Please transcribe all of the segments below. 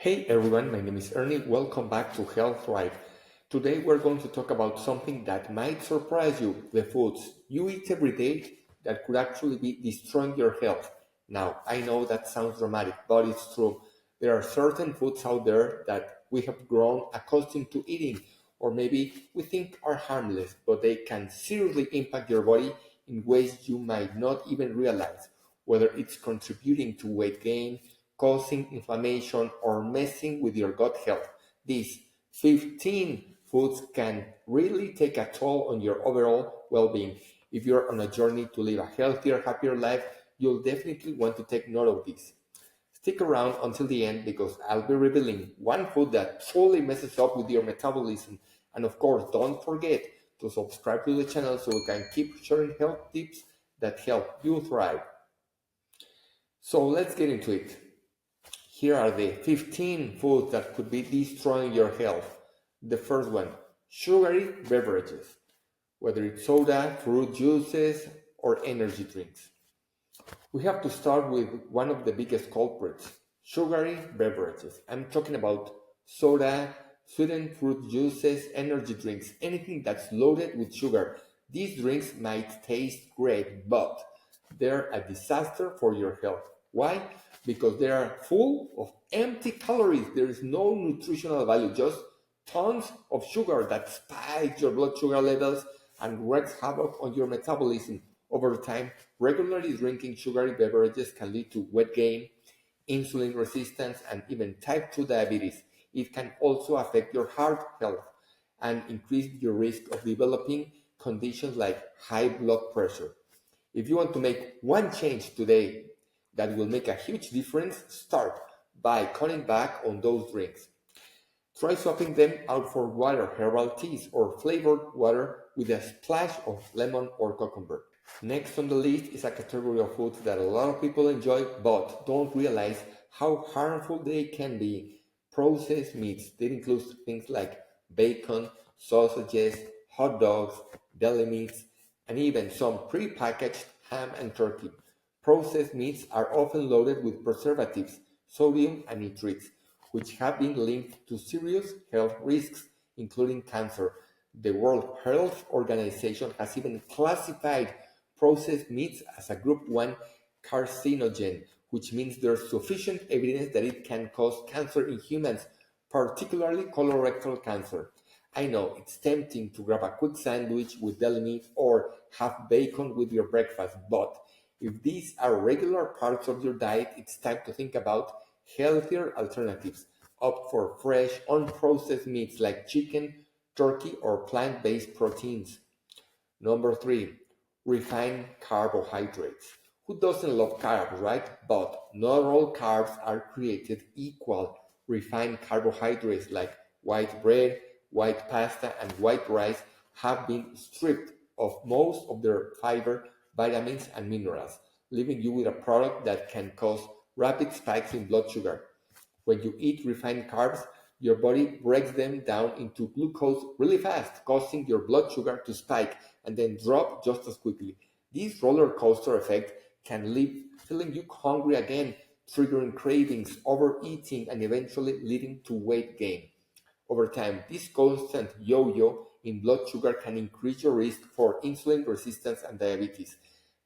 Hey everyone, my name is Ernie. Welcome back to Health Right. Today we're going to talk about something that might surprise you, the foods you eat every day that could actually be destroying your health. Now, I know that sounds dramatic, but it's true. There are certain foods out there that we have grown accustomed to eating, or maybe we think are harmless, but they can seriously impact your body in ways you might not even realize, whether it's contributing to weight gain, causing inflammation, or messing with your gut health. These 15 foods can really take a toll on your overall well being. If you're on a journey to live a healthier, happier life, you'll definitely want to take note of this. Stick around until the end because I'll be revealing one food that totally messes up with your metabolism. And of course, don't forget to subscribe to the channel so we can keep sharing health tips that help you thrive. So let's get into it. Here are the 15 foods that could be destroying your health. The first one, sugary beverages, whether it's soda, fruit juices, or energy drinks. We have to start with one of the biggest culprits, sugary beverages. I'm talking about soda, sweetened fruit juices, energy drinks, anything that's loaded with sugar. These drinks might taste great, but they're a disaster for your health. Why? Because they are full of empty calories. There is no nutritional value, just tons of sugar that spikes your blood sugar levels and wreaks havoc on your metabolism. Over time, regularly drinking sugary beverages can lead to weight gain, insulin resistance, and even type 2 diabetes. It can also affect your heart health and increase your risk of developing conditions like high blood pressure. If you want to make one change today that will make a huge difference, start by cutting back on those drinks. Try swapping them out for water, herbal teas, or flavored water with a splash of lemon or cucumber. Next on the list is a category of foods that a lot of people enjoy but don't realize how harmful they can be. Processed meats. That includes things like bacon, sausages, hot dogs, deli meats, and even some pre-packaged ham and turkey. Processed meats are often loaded with preservatives, sodium, and nitrates, which have been linked to serious health risks, including cancer. The World Health Organization has even classified processed meats as a group 1 carcinogen, which means there's sufficient evidence that it can cause cancer in humans, particularly colorectal cancer. I know it's tempting to grab a quick sandwich with deli meat or have bacon with your breakfast, but if these are regular parts of your diet, it's time to think about healthier alternatives. Opt for fresh, unprocessed meats like chicken, turkey, or plant-based proteins. Number 3, refined carbohydrates. Who doesn't love carbs, right? But not all carbs are created equal. Refined carbohydrates like white bread, white pasta, and white rice have been stripped of most of their fiber, vitamins, and minerals, leaving you with a product that can cause rapid spikes in blood sugar. When you eat refined carbs, your body breaks them down into glucose really fast, causing your blood sugar to spike and then drop just as quickly. This roller coaster effect can leave feeling you hungry again, triggering cravings, overeating, and eventually leading to weight gain. Over time, this constant yo-yo in blood sugar can increase your risk for insulin resistance and diabetes.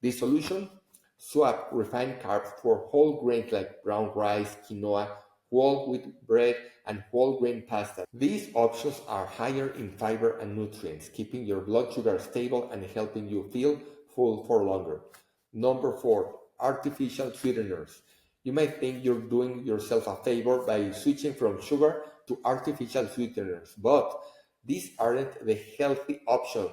The solution? Swap refined carbs for whole grains like brown rice, quinoa, whole wheat bread, and whole grain pasta. These options are higher in fiber and nutrients, keeping your blood sugar stable and helping you feel full for longer. Number 4, artificial sweeteners. You might think you're doing yourself a favor by switching from sugar to artificial sweeteners, but these aren't the healthy option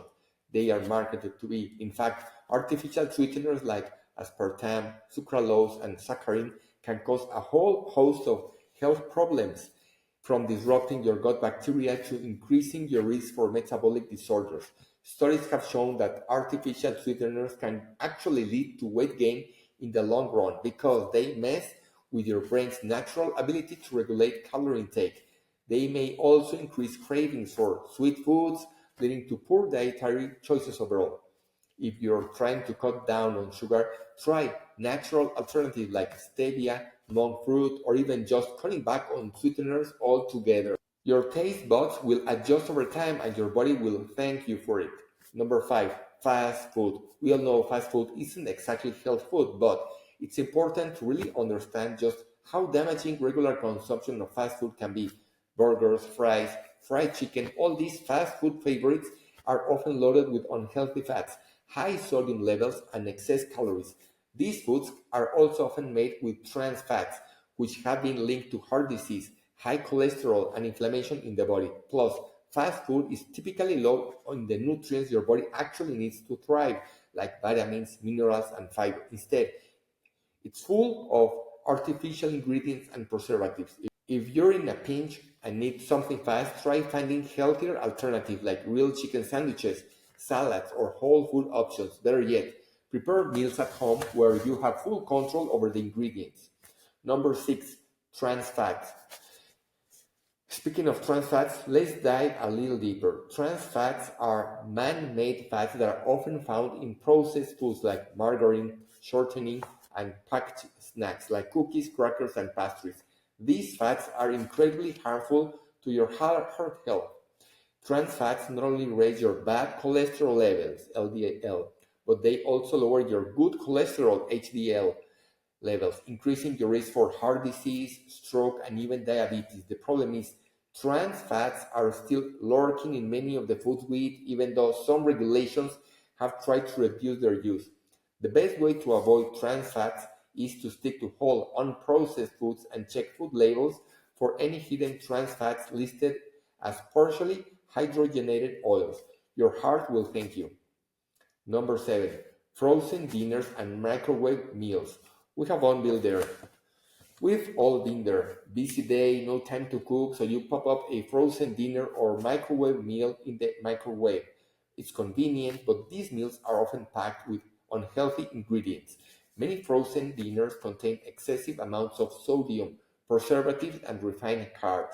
they are marketed to be. In fact, artificial sweeteners like aspartame, sucralose, and saccharin can cause a whole host of health problems, from disrupting your gut bacteria to increasing your risk for metabolic disorders. Studies have shown that artificial sweeteners can actually lead to weight gain in the long run because they mess with your brain's natural ability to regulate calorie intake. They may also increase cravings for sweet foods, leading to poor dietary choices overall. If you're trying to cut down on sugar, try natural alternatives like stevia, monk fruit, or even just cutting back on sweeteners altogether. Your taste buds will adjust over time and your body will thank you for it. Number five, fast food. We all know fast food isn't exactly health food, but it's important to really understand just how damaging regular consumption of fast food can be. Burgers, fries, fried chicken, all these fast food favorites are often loaded with unhealthy fats, high sodium levels, and excess calories. These foods are also often made with trans fats, which have been linked to heart disease, high cholesterol, and inflammation in the body. Plus, fast food is typically low on the nutrients your body actually needs to thrive, like vitamins, minerals, and fiber. Instead, it's full of artificial ingredients and preservatives. If you're in a pinch and need something fast, try finding healthier alternatives like grilled chicken sandwiches, salads, or whole food options. Better yet, prepare meals at home where you have full control over the ingredients. Number six, trans fats. Speaking of trans fats, let's dive a little deeper. Trans fats are man-made fats that are often found in processed foods like margarine, shortening, and packaged snacks like cookies, crackers, and pastries. These fats are incredibly harmful to your heart health. Trans fats not only raise your bad cholesterol levels, LDL, but they also lower your good cholesterol, HDL, levels, increasing your risk for heart disease, stroke, and even diabetes. The problem is trans fats are still lurking in many of the foods we eat, even though some regulations have tried to reduce their use. The best way to avoid trans fats is to stick to whole, unprocessed foods and check food labels for any hidden trans fats listed as partially hydrogenated oils. Your heart will thank you. Number seven, frozen dinners and microwave meals. We have all been there. We've all been there. Busy day, no time to cook, so you pop up a frozen dinner or microwave meal in the microwave. It's convenient, but these meals are often packed with unhealthy ingredients. Many frozen dinners contain excessive amounts of sodium, preservatives, and refined carbs,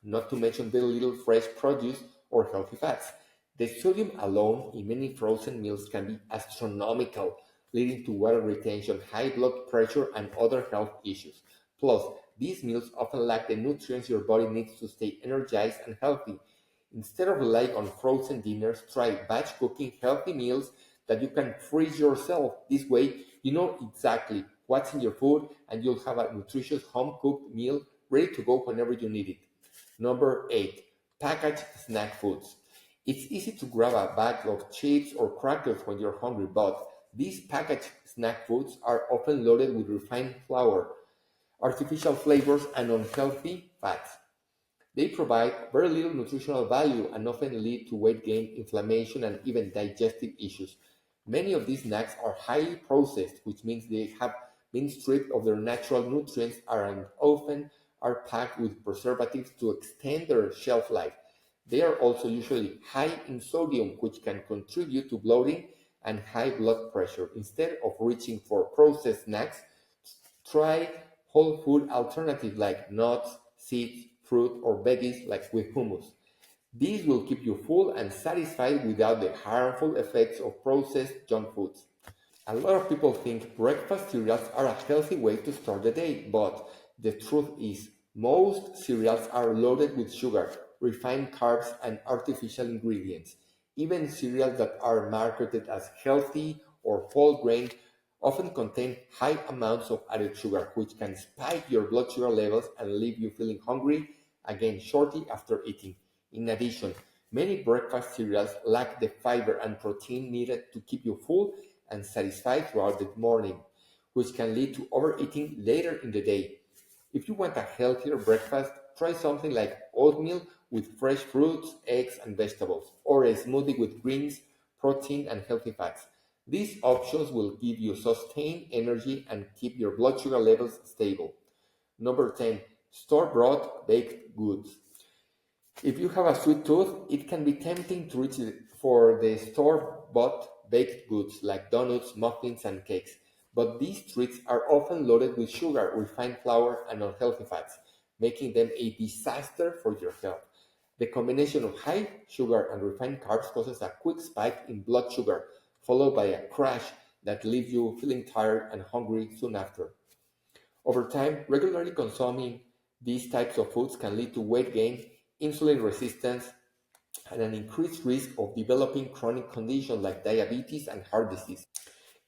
not to mention very little fresh produce or healthy fats. The sodium alone in many frozen meals can be astronomical, leading to water retention, high blood pressure, and other health issues. Plus, these meals often lack the nutrients your body needs to stay energized and healthy. Instead of relying on frozen dinners, try batch cooking healthy meals that you can freeze yourself. This way, you know exactly what's in your food and you'll have a nutritious home cooked meal ready to go whenever you need it. Number eight, packaged snack foods. It's easy to grab a bag of chips or crackers when you're hungry, but these packaged snack foods are often loaded with refined flour, artificial flavors, and unhealthy fats. They provide very little nutritional value and often lead to weight gain, inflammation, and even digestive issues. Many of these snacks are highly processed, which means they have been stripped of their natural nutrients and often are packed with preservatives to extend their shelf life. They are also usually high in sodium, which can contribute to bloating and high blood pressure. Instead of reaching for processed snacks, try whole food alternatives like nuts, seeds, fruit, or veggies like with hummus. These will keep you full and satisfied without the harmful effects of processed junk foods. A lot of people think breakfast cereals are a healthy way to start the day, but the truth is, most cereals are loaded with sugar, refined carbs, and artificial ingredients. Even cereals that are marketed as healthy or whole grain often contain high amounts of added sugar, which can spike your blood sugar levels and leave you feeling hungry again shortly after eating. In addition, many breakfast cereals lack the fiber and protein needed to keep you full and satisfied throughout the morning, which can lead to overeating later in the day. If you want a healthier breakfast, try something like oatmeal with fresh fruits, eggs, and vegetables, or a smoothie with greens, protein, and healthy fats. These options will give you sustained energy and keep your blood sugar levels stable. Number 10, store-bought baked goods. If you have a sweet tooth, it can be tempting to reach for the store-bought baked goods like donuts, muffins, and cakes. But these treats are often loaded with sugar, refined flour, and unhealthy fats, making them a disaster for your health. The combination of high sugar and refined carbs causes a quick spike in blood sugar, followed by a crash that leaves you feeling tired and hungry soon after. Over time, regularly consuming these types of foods can lead to weight gain, insulin resistance, and an increased risk of developing chronic conditions like diabetes and heart disease.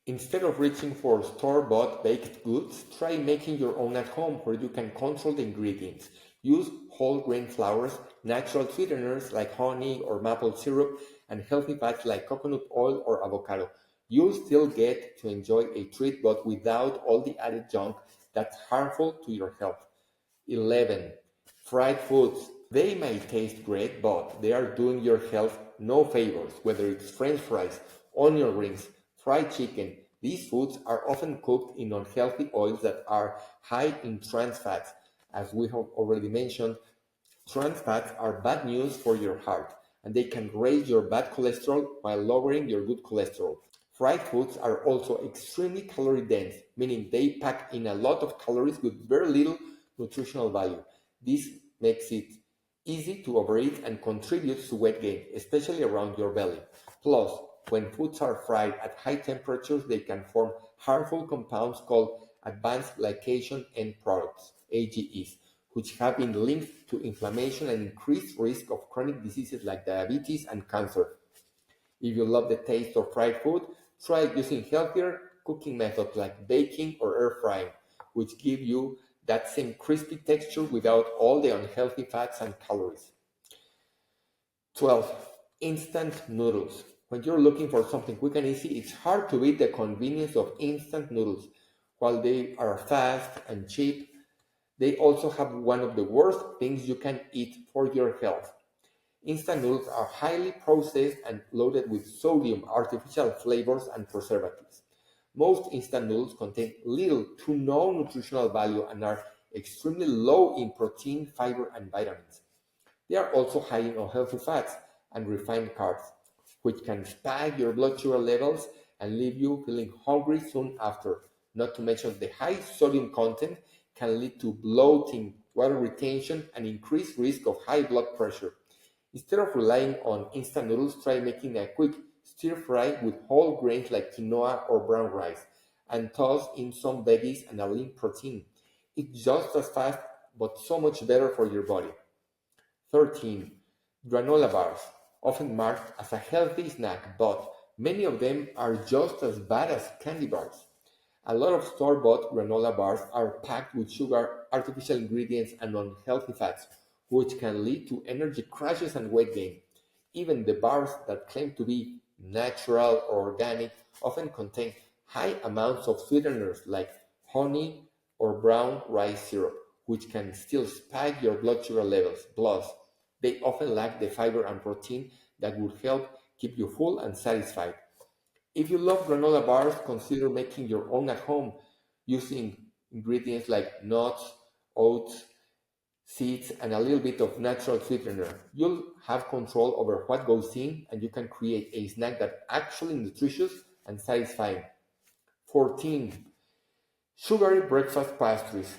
Instead of reaching for store-bought baked goods, try making your own at home where you can control the ingredients. Use whole grain flours, natural sweeteners like honey or maple syrup, and healthy fats like coconut oil or avocado. You'll still get to enjoy a treat but without all the added junk that's harmful to your health. 11. Fried foods. They may taste great, but they are doing your health no favors, whether it's french fries, onion rings, fried chicken. These foods are often cooked in unhealthy oils that are high in trans fats. As we have already mentioned, trans fats are bad news for your heart, and they can raise your bad cholesterol while lowering your good cholesterol. Fried foods are also extremely calorie dense, meaning they pack in a lot of calories with very little nutritional value. This makes it easy to overeat and contributes to weight gain, especially around your belly. Plus, when foods are fried at high temperatures, they can form harmful compounds called advanced glycation end products, AGEs, which have been linked to inflammation and increased risk of chronic diseases like diabetes and cancer. If you love the taste of fried food, try using healthier cooking methods like baking or air frying, which give you that same crispy texture without all the unhealthy fats and calories. 12. Instant noodles. When you're looking for something quick and easy, it's hard to beat the convenience of instant noodles. While they are fast and cheap, they also have one of the worst things you can eat for your health. Instant noodles are highly processed and loaded with sodium, artificial flavors, and preservatives. Most instant noodles contain little to no nutritional value and are extremely low in protein, fiber, and vitamins. They are also high in unhealthy fats and refined carbs, which can spike your blood sugar levels and leave you feeling hungry soon after. Not to mention the high sodium content can lead to bloating, water retention, and increased risk of high blood pressure. Instead of relying on instant noodles, try making a quick stir fry with whole grains like quinoa or brown rice and toss in some veggies and a lean protein. It's just as fast but so much better for your body. 13. Granola bars, often marked as a healthy snack, but many of them are just as bad as candy bars. A lot of store-bought granola bars are packed with sugar, artificial ingredients, and unhealthy fats, which can lead to energy crashes and weight gain. Even the bars that claim to be natural or organic often contain high amounts of sweeteners like honey or brown rice syrup, which can still spike your blood sugar levels. Plus, they often lack the fiber and protein that would help keep you full and satisfied. If you love granola bars, consider making your own at home using ingredients like nuts, oats, seeds, and a little bit of natural sweetener. You'll have control over what goes in, and you can create a snack that's actually nutritious and satisfying. 14. Sugary breakfast pastries.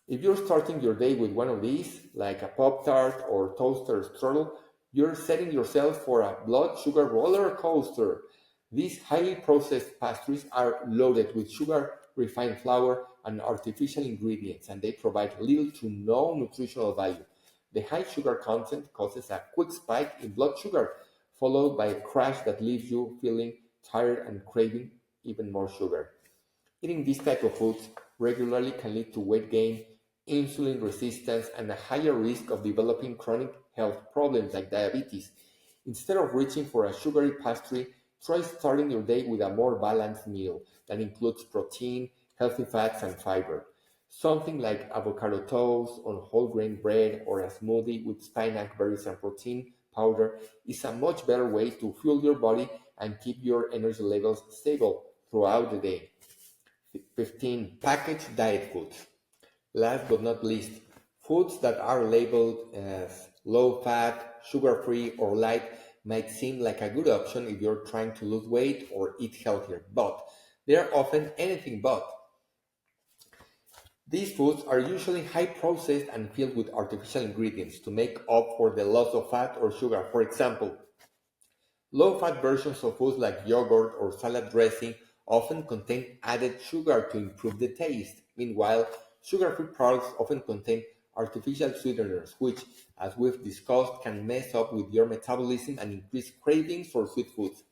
If you're starting your day with one of these, like a Pop Tart or toaster strudel, you're setting yourself for a blood sugar roller coaster. These highly processed pastries are loaded with sugar, refined flour, and artificial ingredients, and they provide little to no nutritional value. The high sugar content causes a quick spike in blood sugar, followed by a crash that leaves you feeling tired and craving even more sugar. Eating these type of foods regularly can lead to weight gain, insulin resistance, and a higher risk of developing chronic health problems like diabetes. Instead of reaching for a sugary pastry, try starting your day with a more balanced meal that includes protein, healthy fats, and fiber. Something like avocado toast on whole grain bread or a smoothie with spinach berries and protein powder is a much better way to fuel your body and keep your energy levels stable throughout the day. 15. Packaged diet foods. Last but not least, foods that are labeled as low fat, sugar free, or light might seem like a good option if you're trying to lose weight or eat healthier, but they are often anything but. These foods are usually high processed and filled with artificial ingredients to make up for the loss of fat or sugar. For example, low fat versions of foods like yogurt or salad dressing often contain added sugar to improve the taste. Meanwhile, sugar-free products often contain artificial sweeteners, which, as we've discussed, can mess up with your metabolism and increase cravings for sweet foods.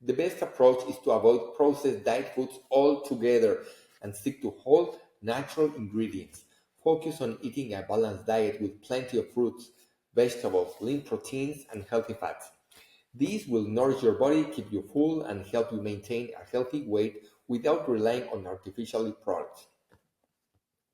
The best approach is to avoid processed diet foods altogether and stick to whole, natural ingredients. Focus on eating a balanced diet with plenty of fruits, vegetables, lean proteins, and healthy fats. These will nourish your body, keep you full, and help you maintain a healthy weight without relying on artificial products.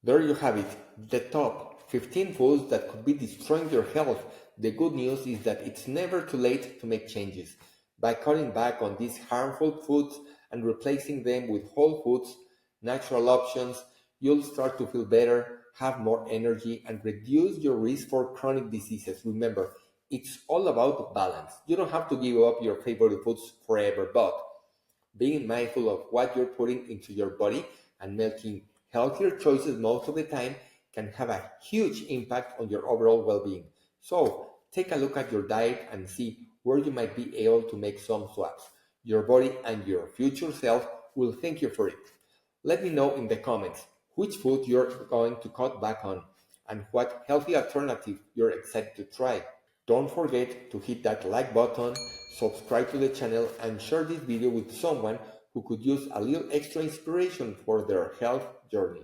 There you have it, the top 15 foods that could be destroying your health. The good news is that it's never too late to make changes. By cutting back on these harmful foods and replacing them with whole foods, natural options, you'll start to feel better, have more energy, and reduce your risk for chronic diseases. Remember, it's all about balance. You don't have to give up your favorite foods forever, but being mindful of what you're putting into your body and making healthier choices most of the time can have a huge impact on your overall well being. So, take a look at your diet and see where you might be able to make some swaps. Your body and your future self will thank you for it. Let me know in the comments which food you're going to cut back on and what healthy alternative you're excited to try. Don't forget to hit that like button, subscribe to the channel, and share this video with someone who could use a little extra inspiration for their health journey.